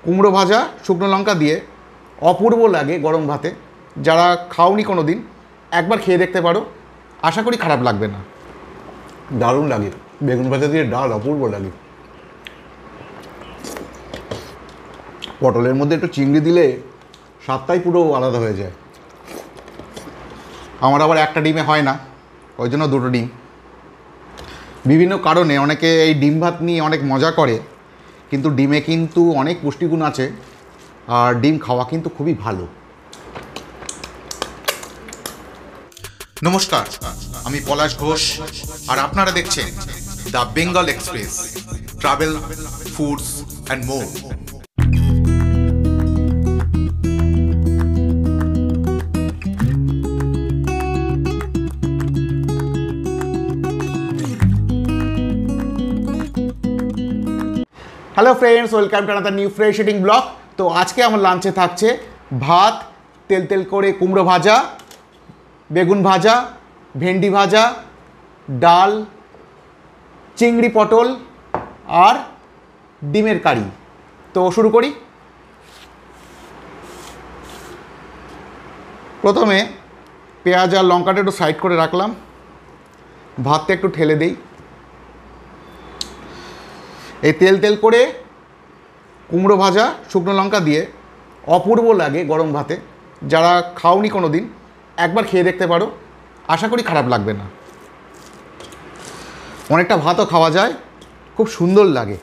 কুমড়ো ভাজা শুকনো লঙ্কা দিয়ে অপূর্ব লাগে গরম ভাতে। যারা খাওনি কোনো দিন একবার খেয়ে দেখতে পারো, আশা করি খারাপ লাগবে না। দারুণ লাগে, বেগুন ভাজা দিয়ে ডাল অপূর্ব লাগে। পটলের মধ্যে একটু চিংড়ি দিলে স্বাদটাই পুরো আলাদা হয়ে যায়। আমার আবার একটা ডিমে হয় না, ওই জন্য দুটো ডিম। বিভিন্ন কারণে অনেকে এই ডিম ভাত নিয়ে অনেক মজা করে, কিন্তু ডিমে কিন্তু অনেক পুষ্টিগুণ আছে, আর ডিম খাওয়া কিন্তু খুবই ভালো। নমস্কার, আমি পলাশ ঘোষ, আর আপনারা দেখছেন the Bengal express, travel, foods and more. Hello friends, welcome to another new fresh eating blog. তো আজকে আমার লাঞ্চে থাকছে ভাত, তেল তেল করে কুমড়ো ভাজা, বেগুন ভাজা, ভেন্ডি ভাজা, ডাল, চিংড়ি পটল আর ডিমের কারি। তো শুরু করি। প্রথমে পেঁয়াজ আর লঙ্কাটা একটু সাইড করে রাখলাম, ভাতটা একটু ঠেলে দেই। এই তেল তেল করে কুমড়ো ভাজা শুকনো লঙ্কা দিয়ে অপূর্ব লাগে গরম ভাতে। যারা খাওনি কোনো দিন একবার খেয়ে দেখতে পারো, আশা করি খারাপ লাগবে না। অনেকটা ভাতও খাওয়া যায়, খুব সুন্দর লাগে।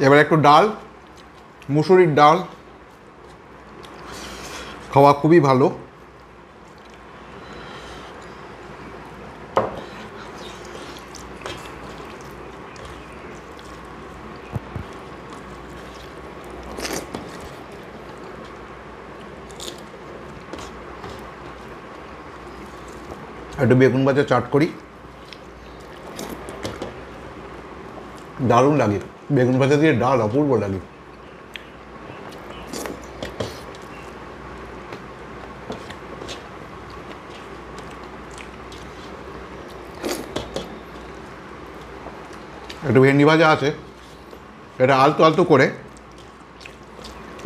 এবার একটু ডাল, মুসুরির ডাল খাওয়া খুবই ভালো। একটু বেগুন ভাজা চাট করি, দারুণ লাগে। বেগুন ভাজা দিয়ে ডাল অপূর্ব লাগে। একটু ভেন্ডি ভাজা আছে, এটা আলতো আলতো করে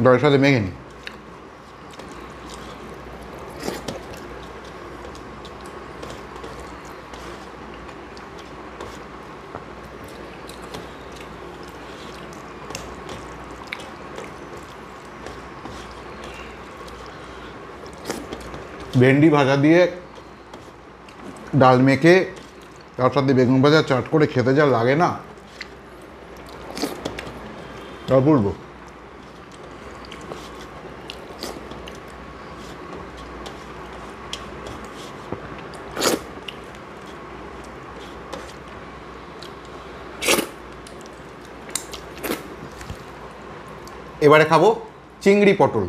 দইয়ের সাথে মেখে নিই। ভেন্ডি ভাজা দিয়ে ডাল মেখে তার সাথে বেগুন ভাজা চাট করে খেতে যা লাগে না, অপূর্ব। এবারে খাবো চিংড়ি পটল।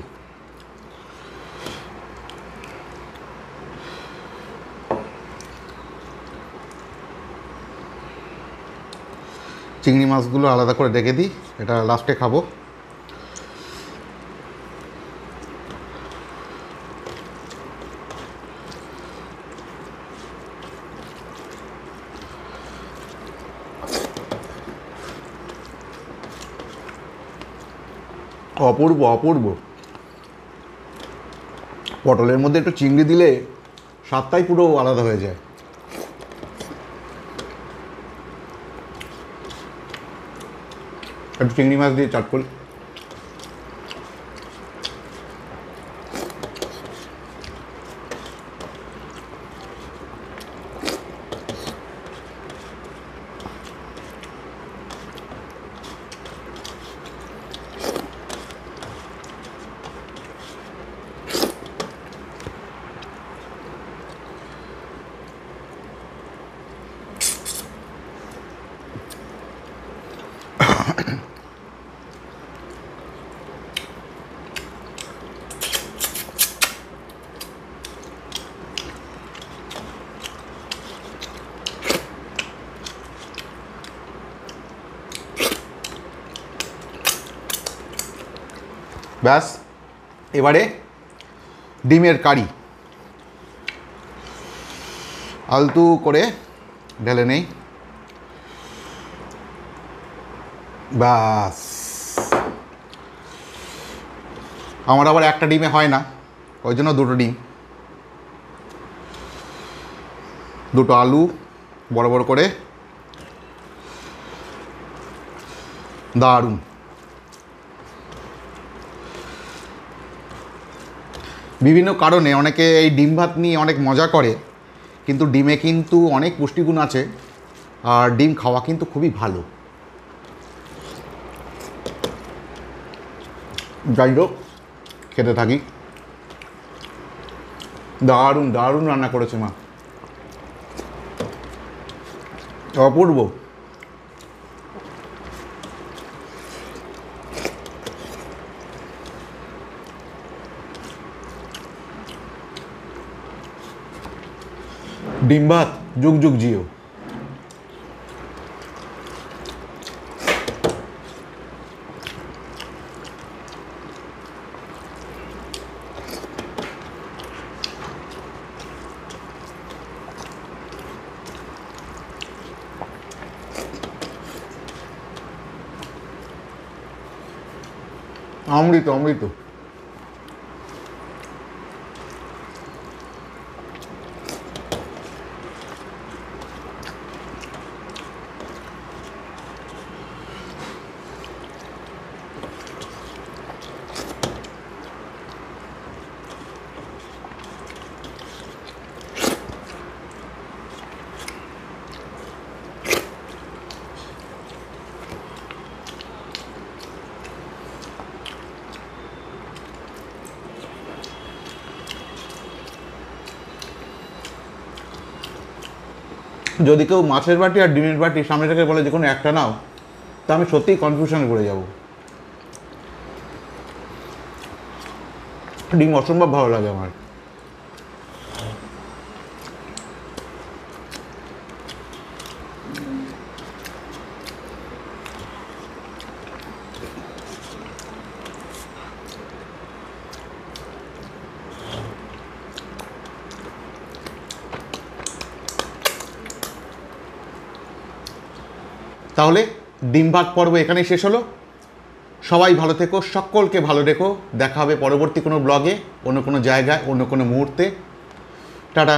চিংড়ি মাছগুলো আলাদা করে রেখে দিই, এটা লাস্টে খাবো। অপূর্ব অপূর্ব। পটলের মধ্যে একটু চিংড়ি দিলে স্বাদটাই পুরো আলাদা হয়ে যায়। একটু চিংড়ি মাছ দিয়ে চাট করি। ব্যাস, এবারে ডিমের কারি আলতু করে ঢেলে নেই। ব্যাস, আমার আবার একটা ডিমে হয় না, ওই জন্য দুটো ডিম, দুটো আলু বড় বড় করে, দারুণ। বিভিন্ন কারণে অনেকে এই ডিম ভাত নিয়ে অনেক মজা করে, কিন্তু ডিমে কিন্তু অনেক পুষ্টিগুণ আছে, আর ডিম খাওয়া কিন্তু খুবই ভালো। যাই হোক, খেতে থাকি। দারুণ দারুণ রান্না করেছে মা, অপূর্ব। ডিম ভাত যুগ যুগ জিও। অমৃত অমৃত। যদি কেউ মাছের বাটি আর ডিমের বাটি সামনে থেকে বলে যে কোনো একটা নাও, তা আমি সত্যিই কনফিউশনে পড়ে যাব। ডিম অসম্ভব ভালো লাগে আমার। তাহলে ডিম ভাত পর্ব এখানেই শেষ হলো। সবাই ভালো থেকো, সকলকে ভালো রেখো। দেখা হবে পরবর্তী কোনো ব্লগে, অন্য কোনো জায়গায়, অন্য কোনো মুহূর্তে। টাটা।